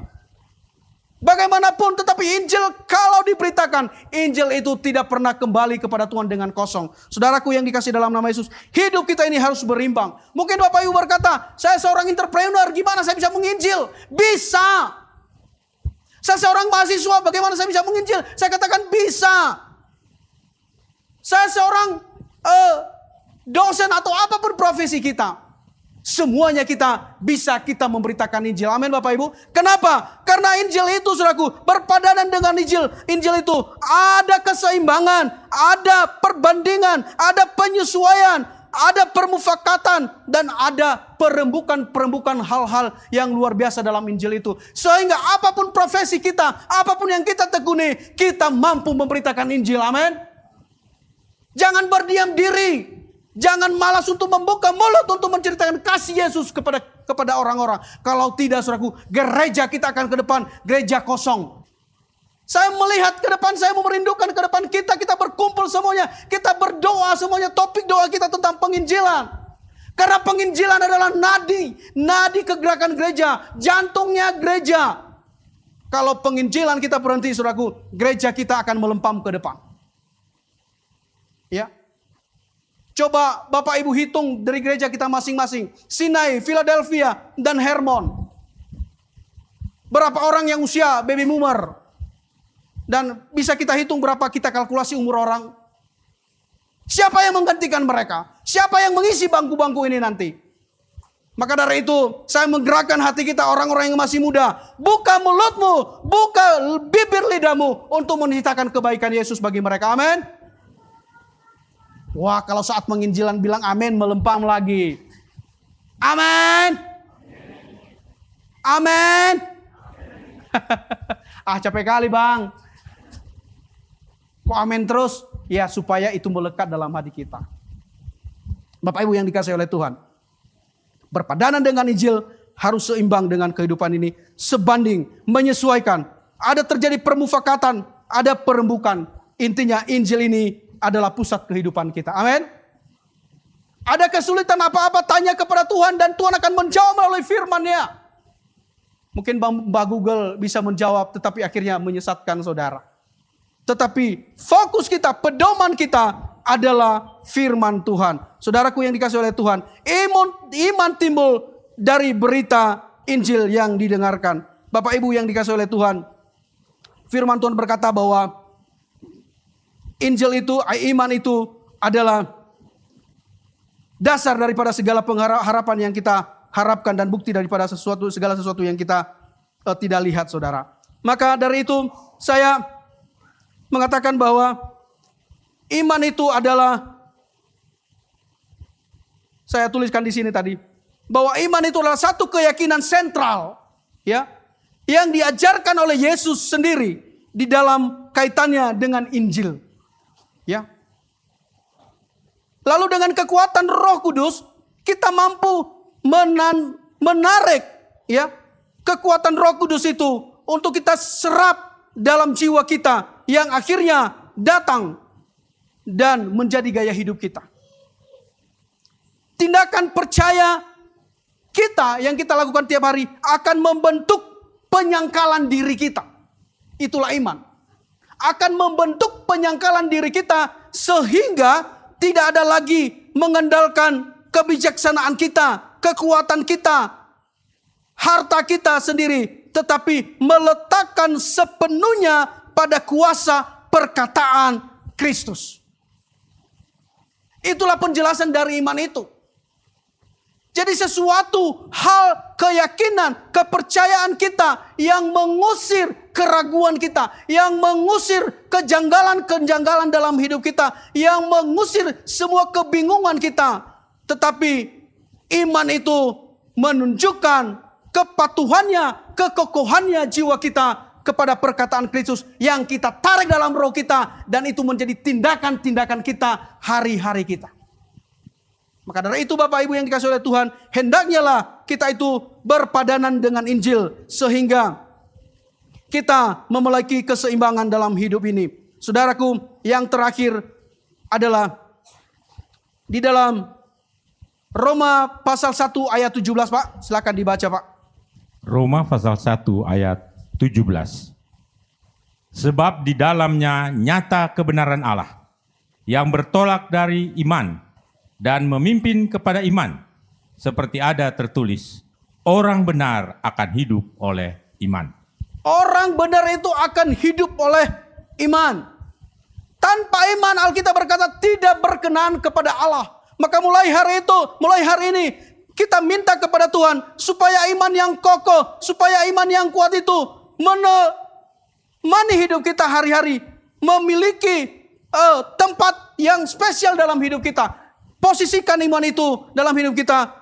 Bagaimanapun tetapi Injil kalau diberitakan, Injil itu tidak pernah kembali kepada Tuhan dengan kosong. Saudaraku yang dikasih dalam nama Yesus, hidup kita ini harus berimbang. Mungkin Bapak Ibu berkata, saya seorang entrepreneur, gimana saya bisa menginjil? Bisa. Saya seorang mahasiswa, bagaimana saya bisa menginjil? Saya katakan bisa. Saya seorang dosen atau apapun profesi kita. Semuanya bisa kita memberitakan Injil. Amin Bapak Ibu. Kenapa? Karena Injil itu saudaraku berpadanan dengan Injil. Injil itu ada keseimbangan, ada perbandingan, ada penyesuaian, ada permufakatan, dan ada perembukan hal-hal yang luar biasa dalam Injil itu. Sehingga apapun profesi kita, apapun yang kita tekuni, kita mampu memberitakan Injil. Amin. Jangan berdiam diri. Jangan malas untuk membuka mulut untuk menceritakan kasih Yesus kepada orang-orang. Kalau tidak, saudaraku, gereja kita akan ke depan, gereja kosong. Saya melihat ke depan, saya merindukan ke depan kita berkumpul semuanya. Kita berdoa semuanya, topik doa kita tentang penginjilan. Karena penginjilan adalah nadi kegerakan gereja, jantungnya gereja. Kalau penginjilan kita berhenti, saudaraku, gereja kita akan melempam ke depan. Ya. Coba Bapak Ibu hitung dari gereja kita masing-masing. Sinai, Philadelphia, dan Hermon. Berapa orang yang usia baby boomer? Dan bisa kita hitung berapa kita kalkulasi umur orang. Siapa yang menggantikan mereka? Siapa yang mengisi bangku-bangku ini nanti? Maka dari itu saya menggerakkan hati kita orang-orang yang masih muda. Buka mulutmu, buka bibir lidahmu untuk menceritakan kebaikan Yesus bagi mereka. Amin. Wah, kalau saat penginjilan bilang amin, melempam lagi. Amin. Amin. Capek kali bang. Kok amin terus? Ya, supaya itu melekat dalam hati kita. Bapak Ibu yang dikasihi oleh Tuhan. Berpadanan dengan Injil harus seimbang dengan kehidupan ini. Sebanding, menyesuaikan. Ada terjadi permufakatan, ada perembukan. Intinya Injil ini adalah pusat kehidupan kita. Amin. Ada kesulitan apa-apa, tanya kepada Tuhan dan Tuhan akan menjawab melalui firman-Nya. Mungkin Mbak Google bisa menjawab, tetapi akhirnya menyesatkan saudara. Tetapi fokus kita, pedoman kita adalah firman Tuhan. Saudaraku yang dikasihi oleh Tuhan, iman timbul dari berita Injil yang didengarkan. Bapak Ibu yang dikasihi oleh Tuhan, firman Tuhan berkata bahwa Injil itu, iman itu adalah dasar daripada segala pengharapan yang kita harapkan dan bukti daripada segala sesuatu yang kita tidak lihat, saudara. Maka dari itu saya mengatakan bahwa iman itu adalah, saya tuliskan di sini tadi, bahwa iman itu adalah satu keyakinan sentral, ya, yang diajarkan oleh Yesus sendiri di dalam kaitannya dengan Injil. Ya. Lalu dengan kekuatan Roh Kudus kita mampu menarik ya kekuatan Roh Kudus itu untuk kita serap dalam jiwa kita yang akhirnya datang dan menjadi gaya hidup kita. Tindakan percaya kita yang kita lakukan tiap hari akan membentuk penyangkalan diri kita. Itulah iman. Akan membentuk penyangkalan diri kita sehingga tidak ada lagi mengandalkan kebijaksanaan kita, kekuatan kita, harta kita sendiri, tetapi meletakkan sepenuhnya pada kuasa perkataan Kristus. Itulah penjelasan dari iman itu. Jadi sesuatu hal, keyakinan, kepercayaan kita yang mengusir keraguan kita, yang mengusir kejanggalan-kejanggalan dalam hidup kita, yang mengusir semua kebingungan kita. Tetapi iman itu menunjukkan kepatuhannya, kekokohannya jiwa kita kepada perkataan Kristus yang kita tarik dalam roh kita, dan itu menjadi tindakan-tindakan kita hari-hari kita. Maka dari itu Bapak Ibu yang dikasihi oleh Tuhan, hendaknya lah kita itu berpadanan dengan Injil sehingga kita memiliki keseimbangan dalam hidup ini. Saudaraku, yang terakhir adalah di dalam Roma pasal 1 ayat 17, Pak. Silakan dibaca, Pak. Roma pasal 1 ayat 17. Sebab di dalamnya nyata kebenaran Allah yang bertolak dari iman dan memimpin kepada iman, seperti ada tertulis, orang benar akan hidup oleh iman. Orang benar itu akan hidup oleh iman. Tanpa iman, Alkitab berkata tidak berkenan kepada Allah. Maka mulai hari ini kita minta kepada Tuhan supaya iman yang kokoh, supaya iman yang kuat itu menemani hidup kita hari-hari, memiliki tempat yang spesial dalam hidup kita. Posisikan iman itu dalam hidup kita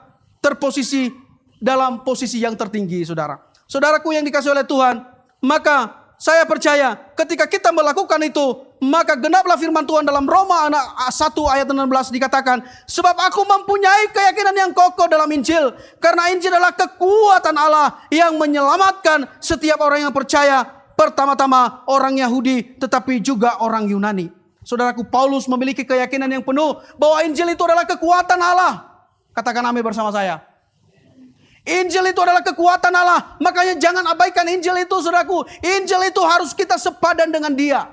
terposisi dalam posisi yang tertinggi, saudara. Saudaraku yang dikasihi oleh Tuhan, maka saya percaya ketika kita melakukan itu, maka genaplah firman Tuhan dalam Roma 1 ayat 16 dikatakan, sebab aku mempunyai keyakinan yang kokoh dalam Injil, karena Injil adalah kekuatan Allah yang menyelamatkan setiap orang yang percaya, pertama-tama orang Yahudi tetapi juga orang Yunani. Saudaraku, Paulus memiliki keyakinan yang penuh bahwa Injil itu adalah kekuatan Allah. Katakan amin bersama saya. Injil itu adalah kekuatan Allah. Makanya jangan abaikan Injil itu, saudaraku. Injil itu harus kita sepadan dengan dia.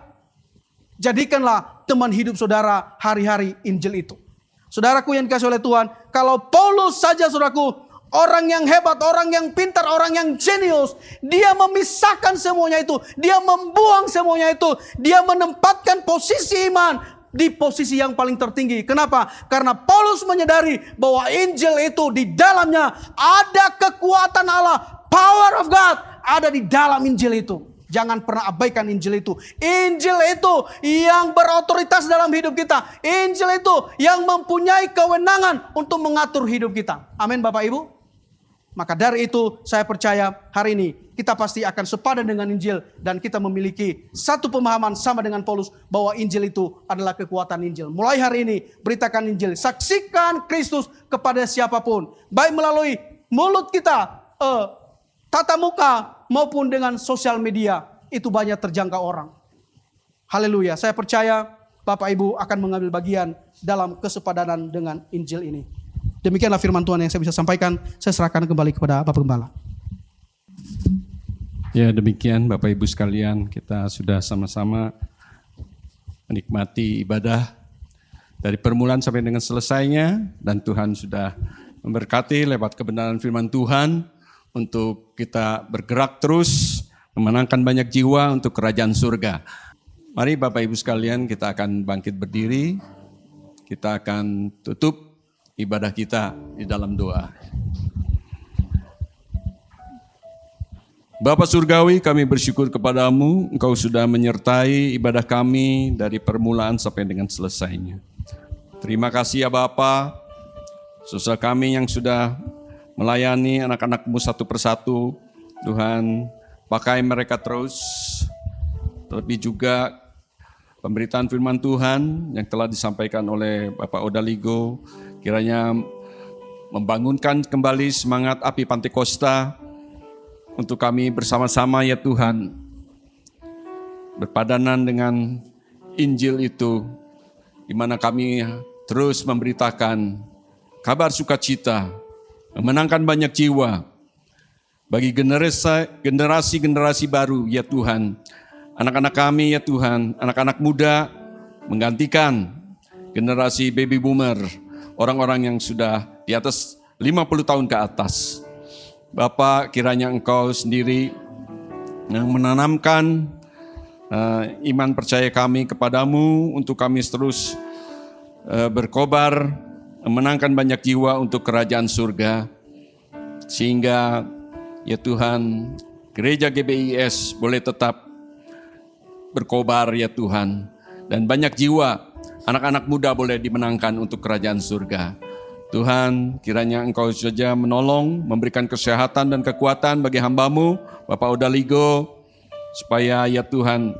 Jadikanlah teman hidup saudara hari-hari Injil itu. Saudaraku yang dikasihi oleh Tuhan, kalau Paulus saja, saudaraku, orang yang hebat, orang yang pintar, orang yang jenius, dia memisahkan semuanya itu, dia membuang semuanya itu, dia menempatkan posisi iman di posisi yang paling tertinggi. Kenapa? Karena Paulus menyadari bahwa Injil itu di dalamnya ada kekuatan Allah, power of God ada di dalam Injil itu. Jangan pernah abaikan Injil itu. Injil itu yang berotoritas dalam hidup kita. Injil itu yang mempunyai kewenangan untuk mengatur hidup kita. Amin Bapak Ibu. Maka dari itu saya percaya hari ini kita pasti akan sepadan dengan Injil. Dan kita memiliki satu pemahaman sama dengan Paulus bahwa Injil itu adalah kekuatan Injil. Mulai hari ini beritakan Injil. Saksikan Kristus kepada siapapun. Baik melalui mulut kita, tatap muka maupun dengan sosial media. Itu banyak terjangkau orang. Haleluya. Saya percaya Bapak Ibu akan mengambil bagian dalam kesepadanan dengan Injil ini. Demikianlah firman Tuhan yang saya bisa sampaikan. Saya serahkan kembali kepada Bapak Gembala. Ya, demikian Bapak Ibu sekalian, kita sudah sama-sama menikmati ibadah dari permulaan sampai dengan selesainya, dan Tuhan sudah memberkati lewat kebenaran firman Tuhan untuk kita bergerak terus memenangkan banyak jiwa untuk kerajaan surga. Mari Bapak Ibu sekalian, kita akan bangkit berdiri. Kita akan tutup ibadah kita di dalam doa. Bapa Surgawi, kami bersyukur kepadamu, Engkau sudah menyertai ibadah kami dari permulaan sampai dengan selesainya. Terima kasih ya Bapa, saudara kami yang sudah melayani anak-anak-Mu satu persatu. Tuhan, pakai mereka terus, terlebih juga pemberitaan firman Tuhan yang telah disampaikan oleh Bapak Odaligo, kiranya membangunkan kembali semangat api Pantekosta untuk kami bersama-sama ya Tuhan, berpadanan dengan Injil itu, di mana kami terus memberitakan kabar sukacita, memenangkan banyak jiwa bagi generasi baru ya Tuhan. Anak-anak kami ya Tuhan, anak-anak muda menggantikan generasi baby boomer, orang-orang yang sudah di atas 50 tahun ke atas. Bapak, kiranya Engkau sendiri yang menanamkan iman percaya kami kepadamu untuk kami terus berkobar, memenangkan banyak jiwa untuk kerajaan surga. Sehingga ya Tuhan, gereja GBIS boleh tetap berkobar ya Tuhan. Dan banyak jiwa, anak-anak muda boleh dimenangkan untuk kerajaan surga. Tuhan, kiranya Engkau saja menolong, memberikan kesehatan dan kekuatan bagi hamba-Mu, Bapak Odaligo, supaya ya Tuhan,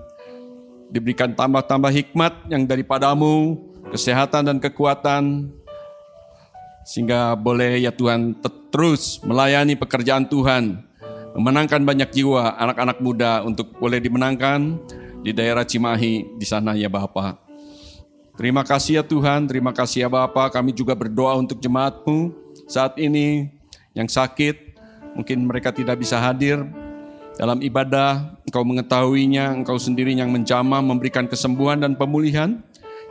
diberikan tambah-tambah hikmat yang daripada-Mu, kesehatan dan kekuatan, sehingga boleh ya Tuhan terus melayani pekerjaan Tuhan, memenangkan banyak jiwa, anak-anak muda untuk boleh dimenangkan di daerah Cimahi, di sana ya Bapak. Terima kasih ya Tuhan, terima kasih ya Bapa. Kami juga berdoa untuk jemaat-Mu saat ini yang sakit, mungkin mereka tidak bisa hadir dalam ibadah. Engkau mengetahuinya, Engkau sendiri yang menjamah, memberikan kesembuhan dan pemulihan.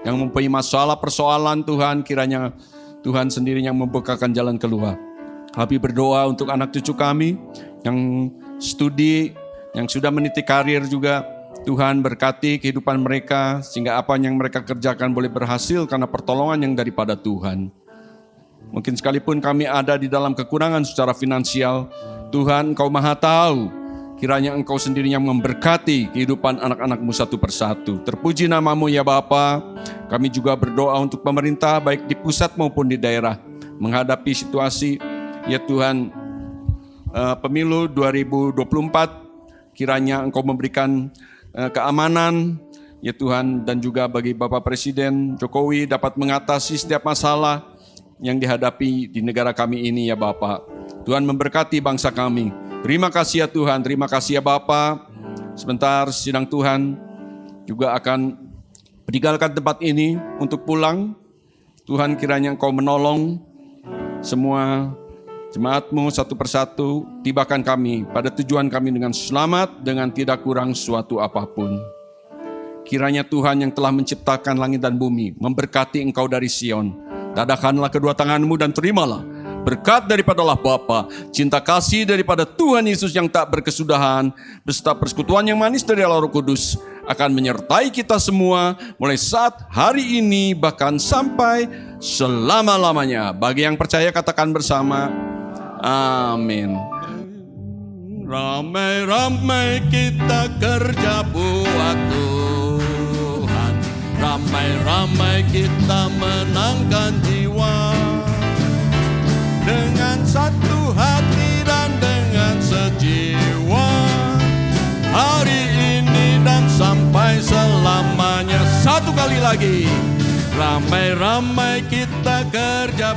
Yang mempunyai masalah persoalan Tuhan, kiranya Tuhan sendiri yang membukakan jalan keluar. Kami berdoa untuk anak cucu kami yang studi yang sudah meniti karir juga. Tuhan berkati kehidupan mereka sehingga apa yang mereka kerjakan boleh berhasil karena pertolongan yang daripada Tuhan. Mungkin sekalipun kami ada di dalam kekurangan secara finansial, Tuhan Engkau Maha Tahu. Kiranya Engkau sendiri yang memberkati kehidupan anak-anak-Mu satu persatu. Terpuji nama-Mu ya Bapa. Kami juga berdoa untuk pemerintah baik di pusat maupun di daerah menghadapi situasi ya Tuhan pemilu 2024. Kiranya Engkau memberikan keamanan ya Tuhan, dan juga bagi Bapak Presiden Jokowi dapat mengatasi setiap masalah yang dihadapi di negara kami ini ya Bapak. Tuhan memberkati bangsa kami. Terima kasih ya Tuhan, terima kasih ya Bapak. Sebentar sidang Tuhan juga akan meninggalkan tempat ini untuk pulang. Tuhan kiranya Engkau menolong semua jemaat-Mu satu persatu, tibakan kami pada tujuan kami dengan selamat, dengan tidak kurang suatu apapun. Kiranya Tuhan yang telah menciptakan langit dan bumi memberkati Engkau dari Sion. Dadakanlah kedua tangan-Mu dan terimalah berkat daripada Allah Bapa, cinta kasih daripada Tuhan Yesus yang tak berkesudahan, beserta persekutuan yang manis dari Allah Roh Kudus akan menyertai kita semua mulai saat hari ini bahkan sampai selama-lamanya. Bagi yang percaya katakan bersama, amin. Ramai-ramai kita kerja buat Tuhan, ramai-ramai kita menangkan jiwa, dengan satu hati dan dengan sejiwa, hari ini dan sampai selamanya. Satu kali lagi, ramai-ramai kita kerja